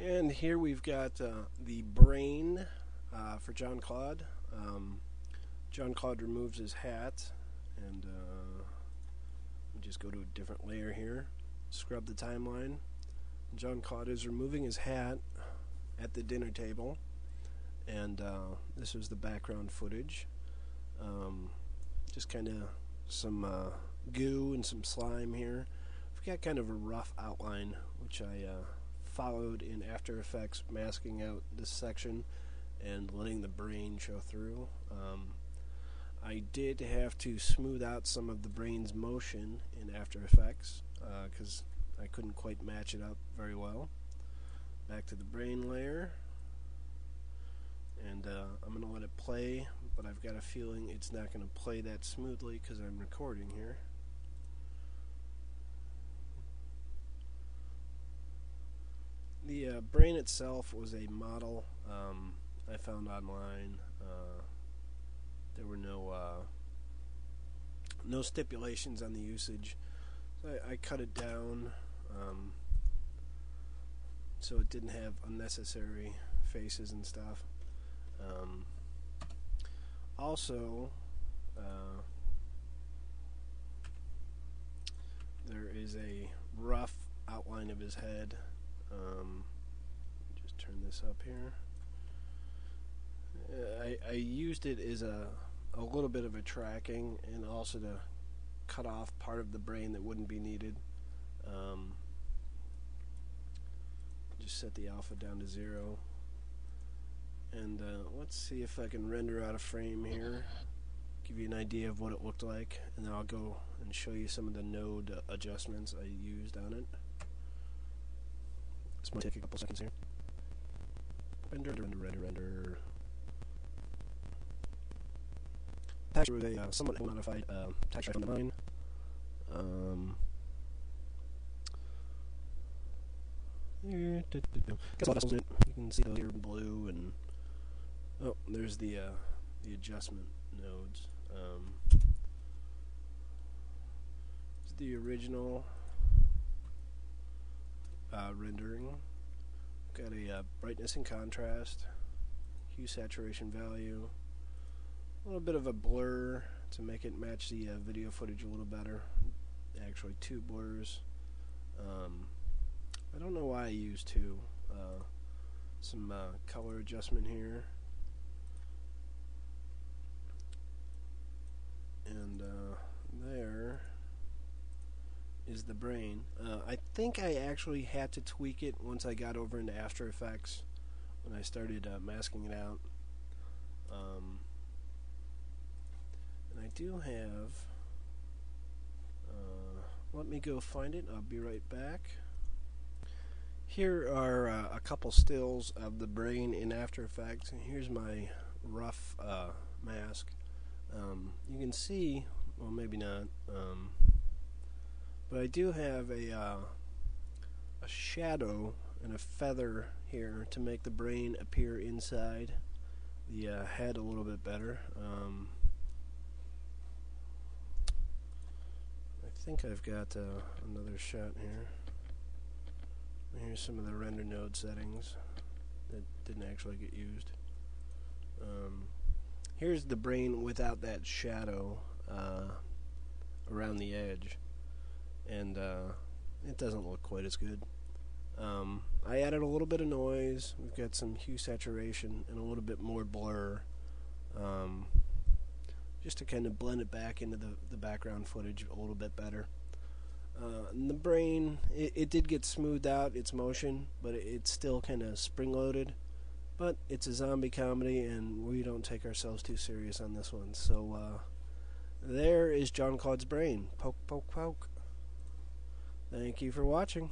And here we've got the brain for John Claude. John Claude removes his hat, and we just go to a different layer here, scrub the timeline. John Claude is removing his hat at the dinner table, and this was the background footage. Just kind of some goo and some slime here. We've got kind of a rough outline, which I followed in After Effects, masking out this section and letting the brain show through. I did have to smooth out some of the brain's motion in After Effects because I couldn't quite match it up very well. Back to the brain layer, and I'm going to let it play, but I've got a feeling it's not going to play that smoothly because I'm recording here. The brain itself was a model I found online. There were no stipulations on the usage. So I cut it down so it didn't have unnecessary faces and stuff. Also, there is a rough outline of his head. Just turn this up here. I used it as a little bit of a tracking, and also to cut off part of the brain that wouldn't be needed. Just set the alpha down to 0, and let's see if I can render out a frame here, give you an idea of what it looked like, and then I'll go and show you some of the node adjustments I used on it. This might take a couple seconds here. Render. Texture with a somewhat modified texture from the mine. Got all vessels in it. You can see those here in blue, and oh, there's the adjustment nodes. It's the original rendering. Got a brightness and contrast, hue saturation value, a little bit of a blur to make it match the video footage a little better. Actually, 2 blurs. I don't know why I used 2. Some color adjustment here, and there is the brain. I think I actually had to tweak it once I got over into After Effects when I started masking it out. And I do have, let me go find it, I'll be right back. Here are a couple stills of the brain in After Effects, and here's my rough mask. You can see, well, maybe not, but I do have a shadow and a feather here to make the brain appear inside the head a little bit better. I think I've got another shot here. Here's some of the render node settings that didn't actually get used. Here's the brain without that shadow around the edge, and it doesn't look quite as good. I added a little bit of noise. We've got some hue saturation and a little bit more blur, just to kind of blend it back into the background footage a little bit better. And the brain, it did get smoothed out, its motion, but it's still kind of spring-loaded. But it's a zombie comedy, and we don't take ourselves too serious on this one. So there is John Claude's brain. Poke, poke, poke. Thank you for watching.